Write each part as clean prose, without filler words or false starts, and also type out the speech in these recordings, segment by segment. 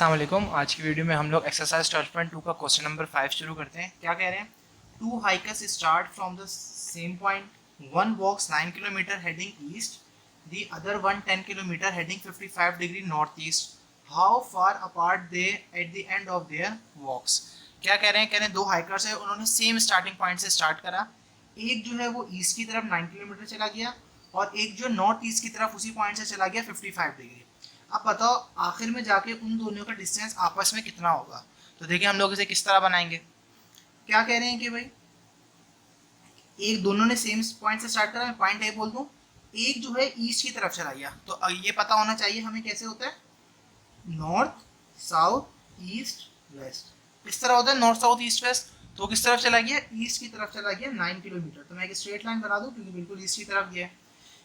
अस्सलामुअलैकुम। आज की वीडियो में हम लोग एक्सरसाइज 12.2 का क्वेश्चन नंबर 5 शुरू करते हैं। क्या कह रहे हैं? Two hikers start from the same point, one walks 9 kilometre heading east, the other one 10 kilometre heading 55 degree north east. How far apart they at the end of their walks. क्या कह रहे हैं? कह रहे हैं दो हाइकर्स है, उन्होंने सेम स्टार्टिंग पॉइंट से स्टार्ट करा। एक जो है वो ईस्ट की तरफ 9 किलोमीटर चला गया और एक जो नॉर्थ ईस्ट की तरफ उसी पॉइंट से चला गया 55 डिग्री। अब बताओ आखिर में जाके उन दोनों का डिस्टेंस आपस में कितना होगा। तो देखिए हम लोग इसे किस तरह बनाएंगे। क्या कह रहे हैं कि भाई एक दोनों ने सेम पॉइंट से स्टार्ट करा, मैं पॉइंट ए बोल दूं, एक जो है ईस्ट की तरफ चला गया। तो ये पता होना चाहिए हमें कैसे होता है, नॉर्थ साउथ ईस्ट वेस्ट। इस तरह होता है नॉर्थ साउथ ईस्ट वेस्ट। तो किस तरफ चला गया? ईस्ट की तरफ चला गया 9 किलोमीटर। तो मैं एक स्ट्रेट लाइन बना दूं क्योंकि बिल्कुल ईस्ट की तरफ गया है।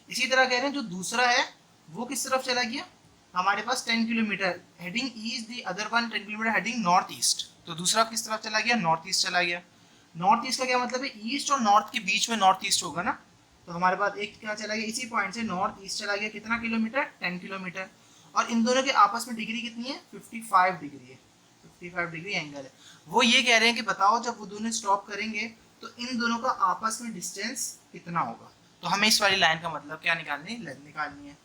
इसी तरह कह रहे हैं जो दूसरा है वो किस तरफ चला गया, हमारे पास 10 kilometre heading east, the other one 10 kilometre heading north east. तो दूसरा किस तरफ चला गया? नॉर्थ ईस्ट चला गया। नॉर्थ ईस्ट का क्या मतलब है? ईस्ट और नॉर्थ के बीच में नॉर्थ ईस्ट होगा ना। तो हमारे पास एक क्या चला गया, इसी पॉइंट से नॉर्थ ईस्ट चला गया, कितना किलोमीटर? 10 किलोमीटर। और इन दोनों के आपस में डिग्री कितनी है? 55 डिग्री है। 55 डिग्री एंगल है। वो ये कह रहे हैं कि बताओ जब वो दोनों स्टॉप करेंगे तो इन दोनों का आपस में डिस्टेंस कितना होगा। तो हमें इस वाली लाइन का मतलब क्या निकालनी है।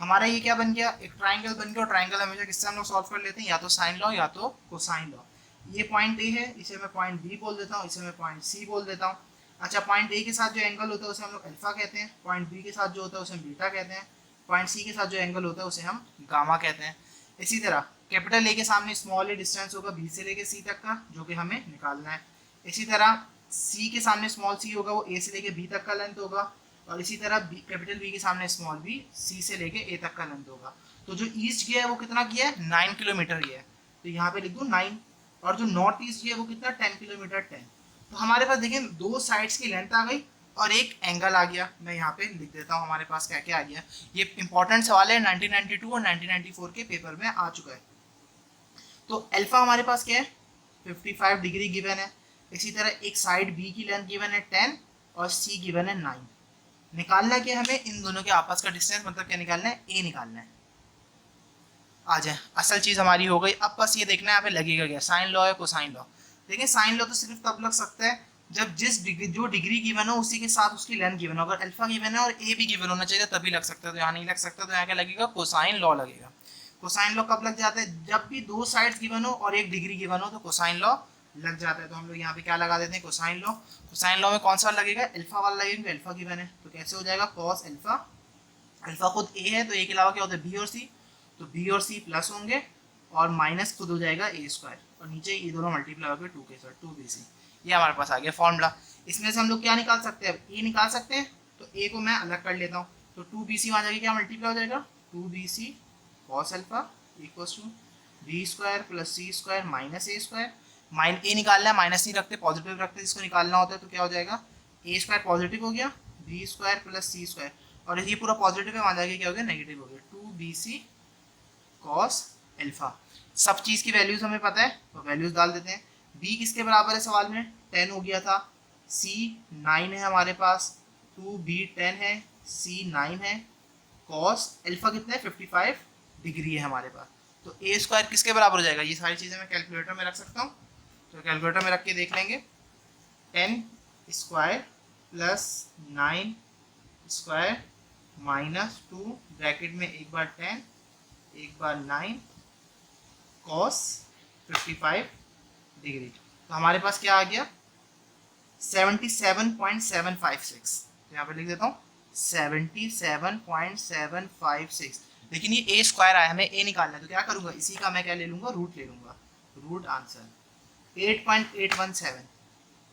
हमारा ये क्या बन गया? एक ट्राइंगल बन गया। और ट्राइंगल हमेशा किससे हम लोग सॉल्व कर लेते हैं, या तो साइन लॉ या तो कोसाइन लॉ। ये पॉइंट ए है, इसे मैं पॉइंट बी बोल देता हूँ, इसे मैं पॉइंट सी बोल देता हूँ। अच्छा, पॉइंट ए के साथ जो एंगल होता है उसे हम लोग अल्फा कहते हैं, पॉइंट बी के साथ जो होता है उसे हम बीटा कहते हैं, पॉइंट सी के साथ जो एंगल होता है उसे हम गामा कहते हैं। इसी तरह कैपिटल ए के सामने स्मॉल ए डिस्टेंस होगा बी से लेके सी तक का, जो कि हमें निकालना है। इसी तरह सी के सामने स्मॉल सी होगा, वो ए से लेके बी तक का लेंथ होगा। और इसी तरह कैपिटल बी के सामने स्मॉल बी सी से लेके ए तक का लेंथ होगा। तो जो ईस्ट गया है वो कितना गया है? 9 किलोमीटर गया है। तो यहाँ पे लिख दूँ 9। और जो नॉर्थ ईस्ट गया है वो कितना? 10 किलोमीटर 10। तो हमारे पास देखिए दो साइड्स की लेंथ आ गई और एक एंगल आ गया। मैं यहाँ पे लिख देता हूँ हमारे पास क्या क्या आ गया। ये इंपॉर्टेंट सवाल है, 1992 और 1994 के पेपर में आ चुका है। तो अल्फा हमारे पास क्या है? 55 डिग्री गिवन है। इसी तरह एक साइड बी की लेंथ गिवन है 10 और सी गिवन है 9। निकालना क्या हमें? इन दोनों के आपस का डिस्टेंस, मतलब क्या निकालना है? ए निकालना है। आ जाए, असल चीज़ हमारी हो गई। अब बस ये देखना है यहाँ पे लगेगा क्या, साइन लॉ या कोसाइन लॉ। देखिए साइन लॉ तो सिर्फ तब लग सकता है जब जिस डिग्री जो डिग्री गिवन हो उसी के साथ उसकी लेंथ गिवन हो। अगर अल्फा गिवन है और ए भी गिवन होना चाहिए तभी लग सकता है। तो यहाँ नहीं लग सकता, तो यहाँ क्या लगेगा? कोसाइन लॉ लगेगा। कोसाइन लॉ कब लग जाता है? जब भी दो साइड्स गिवन हो और एक डिग्री गिवन हो तो कोसाइन लॉ लग जाता है। तो हम लोग यहाँ पे क्या लगा देते हैं? Cosine law. कोसाइन लॉ में कौन सा लगेगा? अल्फा वाला लगेगा, अल्फा गिवन है। तो कैसे हो जाएगा? Cos alpha. अल्फा खुद ए है तो ए के अलावा क्या होता है? बी और सी। तो बी और सी प्लस होंगे और माइनस खुद हो जाएगा ए स्क्वायर, और नीचे ये दोनों मल्टीप्लाई होकर 2 के साथ 2bc। ये हमारे पास आ गया फॉर्मूला। इसमें से हम लोग क्या निकाल सकते हैं? ए निकाल सकते हैं। तो ए को मैं अलग कर लेता हूँ। तो 2bc वहाँ जाके क्या मल्टीप्लाई हो जाएगा? 2bc cos alpha equals to b square plus c square minus a square. A निकालना है, माइनस नहीं रखते, पॉजिटिव रखते, जिसको निकालना होता है। तो क्या हो जाएगा? ए स्क्वायर पॉजिटिव हो गया, B square plus c square, और ये पूरा पॉजिटिव है, वहाँ जाके क्या हो गया? नेगेटिव हो गया। 2bc cos alpha. सब चीज़ की वैल्यूज हमें पता है तो वैल्यूज डाल देते हैं। b किसके बराबर है? सवाल में 10 हो गया था, c 9 है हमारे पास, 2b 10 है, c 9 है, कॉस अल्फा कितना है? 55 डिग्री है हमारे पास। तो ए स्क्वायर किसके बराबर हो जाएगा? ये सारी चीज़ें मैं कैलकुलेटर में रख सकता हूँ। तो कैलकुलेटर में रख के देख लेंगे। 10 square plus 9 square minus 2 bracket में एक बार 10 एक बार 9 कॉस 55 डिग्री। तो हमारे पास क्या आ गया? 77.756। तो यहाँ पे लिख देता हूँ 77.756। लेकिन ये ए स्क्वायर आया, हमें ए निकालना है। तो क्या करूँगा? इसी का मैं क्या ले लूँगा? रूट ले लूँगा। Root answer 8.817।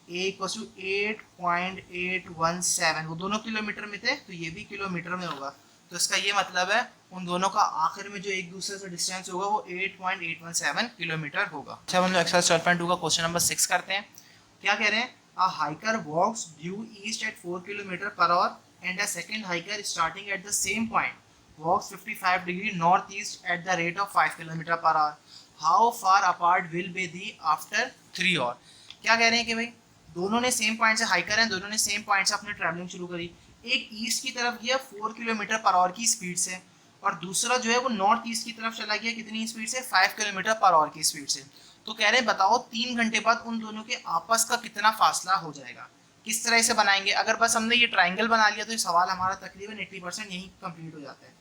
A equal to 8.817। वो दोनों किलोमीटर में थे तो ये भी किलोमीटर में होगा। तो इसका ये मतलब है उन दोनों का आखिर में जो एक दूसरे से डिस्टेंस होगा वो 8.817 किलोमीटर होगा। अच्छा, हम लोग एक्सरसाइज 12.2 का क्वेश्चन नंबर 6 करते हैं। क्या कह रहे हैं? A hiker walks due east at 4 kilometre per hour and a second hiker starting at the same point walks 55 degree north east at the rate of 5 kilometre per hour. How far apart will be they after 3 hour. क्या कह रहे हैं कि भाई दोनों ने same point से hiker हैं, दोनों ने सेम पॉइंट से अपनी ट्रैवलिंग शुरू करी। एक ईस्ट की तरफ गया 4 किलोमीटर पर आवर की स्पीड से और दूसरा जो है वो नॉर्थ ईस्ट की तरफ चला गया, कितनी स्पीड से, 5 किलोमीटर पर आवर की स्पीड से। तो कह रहे हैं बताओ 3 घंटे बाद उन दोनों के आपस का कितना फासला हो जाएगा। किस तरह से बनाएंगे, अगर बस हमने ये ट्राइंगल बना लिया तो ये सवाल हमारा तकरीबन 80% यही कंप्लीट हो जाता है।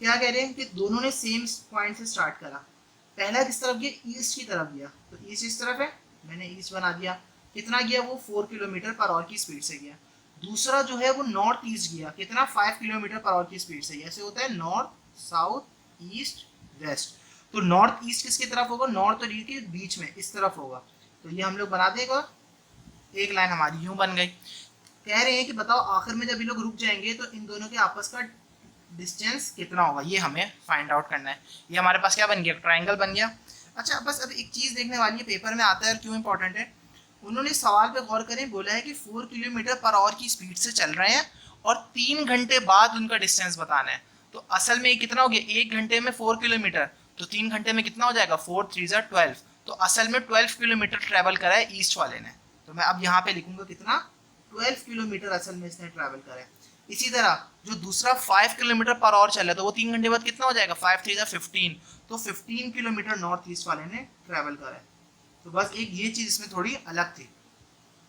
क्या कह रहे हैं कि दोनों ने सेम पॉइंट से स्टार्ट करा, पहला किस तरफ गया, ईस्ट की तरफ गया, तो ईस्ट इस तरफ है, मैंने ईस्ट बना दिया, कितना गया वो 4 किलोमीटर पर आवर की स्पीड से गया। दूसरा जो है वो नॉर्थ ईस्ट गया, कितना 5 किलोमीटर पर आवर की स्पीड से। ऐसे होता है नॉर्थ साउथ ईस्ट वेस्ट, तो नॉर्थ ईस्ट किसकी तरफ होगा, नॉर्थ और ईस्ट के बीच में इस तरफ होगा। तो ये हम लोग बना देगा, एक लाइन हमारी यूं बन गई। कह रहे हैं कि बताओ आखिर में जब ये लोग रुक जाएंगे तो इन दोनों के आपस का डिस्टेंस कितना होगा, ये हमें फाइंड आउट करना है। ये हमारे पास क्या बन गया, ट्राइंगल बन गया। अच्छा बस अब एक चीज़ देखने वाली है, पेपर में आता है और क्यों इंपॉर्टेंट है, उन्होंने सवाल पे गौर करें, बोला है कि 4 किलोमीटर पर आवर की स्पीड से चल रहे हैं और 3 घंटे बाद उनका डिस्टेंस बताना है। तो असल में ये कितना हो गया, 1 घंटे में 4 किलोमीटर, तो 3 घंटे में कितना हो जाएगा, 4 3 12। तो असल में 12 किलोमीटर ट्रैवल करा है ईस्ट वाले ने। तो मैं अब यहाँ पे लिखूंगा कितना, 12 किलोमीटर असल में इसने ट्रैवल करा है। इसी तरह जो दूसरा 5 किलोमीटर पर आवर चल रहा है, तो वो 3 घंटे बाद कितना हो जाएगा, 5 3 15, तो 15 किलोमीटर नॉर्थ ईस्ट वाले ने ट्रैवल करा है। तो बस एक ये चीज़ इसमें थोड़ी अलग थी।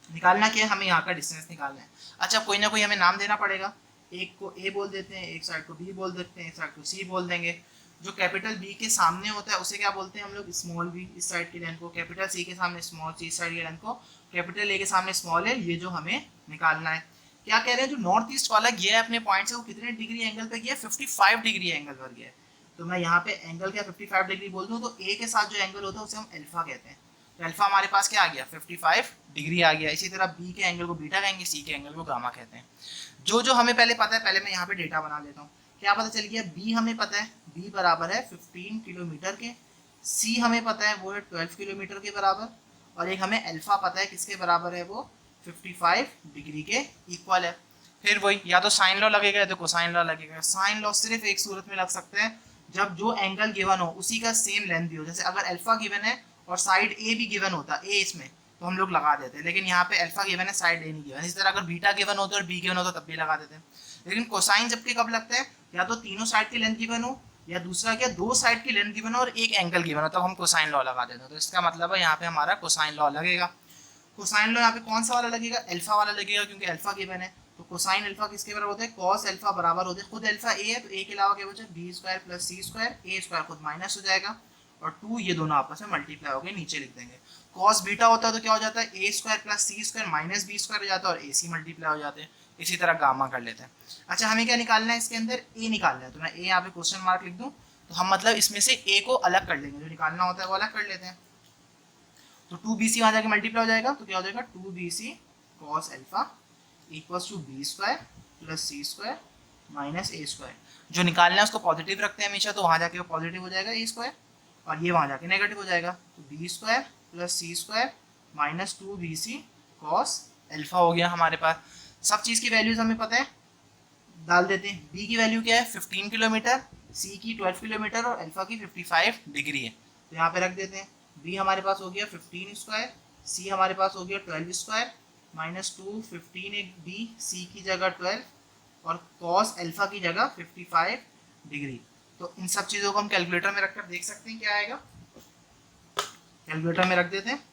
निकालना क्या है, हमें यहाँ का डिस्टेंस निकालना है। अच्छा कोई ना कोई हमें नाम देना पड़ेगा, एक को ए बोल देते हैं, एक साइड को बी बोल देते हैं, एक साइड को सी बोल देंगे। जो कैपिटल बी के सामने होता है उसे क्या बोलते हैं हम लोग, स्मॉल बी इस साइड की लाइन को, कैपिटल सी के सामने स्मॉल सी इस साइड की लाइन को, कैपिटल ए के सामने स्मॉल है, ये जो हमें निकालना है। क्या कह रहे हैं, जो नॉर्थ ईस्ट वाला गया है अपने पॉइंट से, वो कितने डिग्री एंगल पे गया है, 55 डिग्री एंगल पर गया है। तो मैं यहाँ पे एंगल क्या 55 डिग्री बोल दूँ, तो ए के साथ जो एंगल होता है उसे हम अल्फा कहते हैं। तो अल्फा हमारे पास क्या आ गया, 55 डिग्री आ गया। इसी तरह बी के एंगल को बीटा कहेंगे, सी के एंगल को गामा कहते हैं। जो जो हमें पहले पता है, पहले मैं यहाँ पे डेटा बना लेता हूँ। क्या पता चल गया, बी हमें पता है, बी बराबर है 15 किलोमीटर के, सी हमें पता है वो है 12 किलोमीटर के बराबर, और एक हमें अल्फा पता है किसके बराबर है, वो 55 डिग्री के इक्वल है। फिर वही, या तो साइन लॉ लगेगा या तो कोसाइन लॉ लगेगा। साइन लॉ सिर्फ एक सूरत में लग सकता है, जब जो एंगल गिवन हो उसी का सेम लेंथ भी हो। जैसे अगर अल्फा गिवन है और साइड ए भी गिवन होता, ए इसमें, तो हम लोग लगा देते हैं, लेकिन यहाँ पे अल्फा गिवन है, साइड ए नहीं गिवन। इसी तरह अगर बीटा गिवन होता और बी गिवन होता तब भी लगा देते हैं। लेकिन कोसाइन जबकि कब लगता है, या तो तीनों साइड की लेंथ गिवन हो, या दूसरा क्या, दो साइड की लेंथ गिवन हो और एक एंगल गिवन हो, तब हम कोसाइन लॉ लगा देते हैं। तो इसका मतलब है यहाँ पे हमारा कोसाइन लॉ लगेगा। कोसाइन लॉ यहाँ पे कौन सा वाला लगेगा, अल्फा वाला लगेगा, क्योंकि अल्फा गिवन है। तो कोसाइन अल्फा किसके बराबर होता है, कॉस अल्फा बराबर होते हैं, खुद अल्फा ए है तो ए के अलावा क्या बचा, B square plus c square, ए स्क्वायर खुद माइनस हो जाएगा और 2 ये दोनों आपस में मल्टीप्लाई हो गए, नीचे लिख देंगे। कॉस बीटा होता है तो क्या हो जाता है, ए square plus c square minus B square हो जाता है और ए सी मल्टीप्लाई हो जाते हैं। इसी तरह गामा कर लेते हैं। अच्छा हमें क्या निकालना है, इसके अंदर ए निकालना है, तो मैं ए यहाँ पे क्वेश्चन मार्क लिख दूँ, तो हम मतलब इसमें से ए को अलग कर लेंगे, जो निकालना होता है वो अलग कर लेते हैं। तो 2bc वहाँ जाके मल्टीप्लाई हो जाएगा, तो क्या हो जाएगा 2bc cos alpha equals to b square plus c square minus a square. जो निकालना है उसको पॉजिटिव रखते हैं हमेशा, तो वहाँ जाके वो पॉजिटिव हो जाएगा ए स्क्वायर, और ये वहाँ जाके नेगेटिव हो जाएगा। तो b square plus c square minus 2bc cos alpha हो गया हमारे पास। सब चीज़ की वैल्यूज हमें पता है, डाल देते हैं। बी की वैल्यू क्या है 15 किलोमीटर, सी की 12 किलोमीटर और अल्फा की 55 डिग्री है, तो यहाँ पे रख देते हैं। बी हमारे पास हो गया 15 स्क्वायर, सी हमारे पास हो गया 12 स्क्वायर माइनस 2 15 एक बी, सी की जगह 12 और कॉस अल्फा की जगह 55 डिग्री। तो इन सब चीज़ों को हम कैलकुलेटर में रखकर देख सकते हैं क्या आएगा। कैलकुलेटर में रख देते हैं,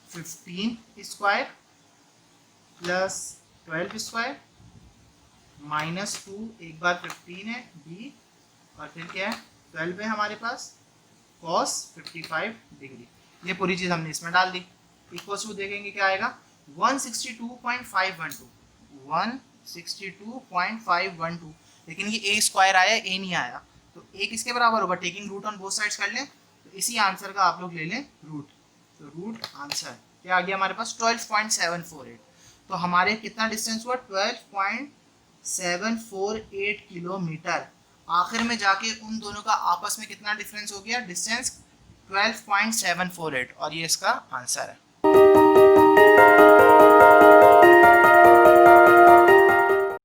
15 स्क्वायर प्लस 12 स्क्वायर माइनस 2 एक बार 15 है बी, और फिर क्या है 12 है हमारे पास कॉस 55 डिग्री। ये पूरी चीज़ हमने इसमें डाल दी। इक्वल्स टू देखेंगे क्या आएगा 162.512, 162.512। लेकिन ये ए स्क्वायर आया, ए नहीं आया, तो ए किसके बराबर होगा, taking root on both sides कर लें, तो इसी आंसर का आप लोग ले लें रूट। तो रूट आंसर क्या आ गया हमारे पास 12.748। तो हमारे कितना डिस्टेंस हुआ 12.748 किलोमीटर। आखिर में जाके उन दोनों का आपस में कितना डिफरेंस हो गया, डिस्टेंस 12.748, और ये इसका आंसर है।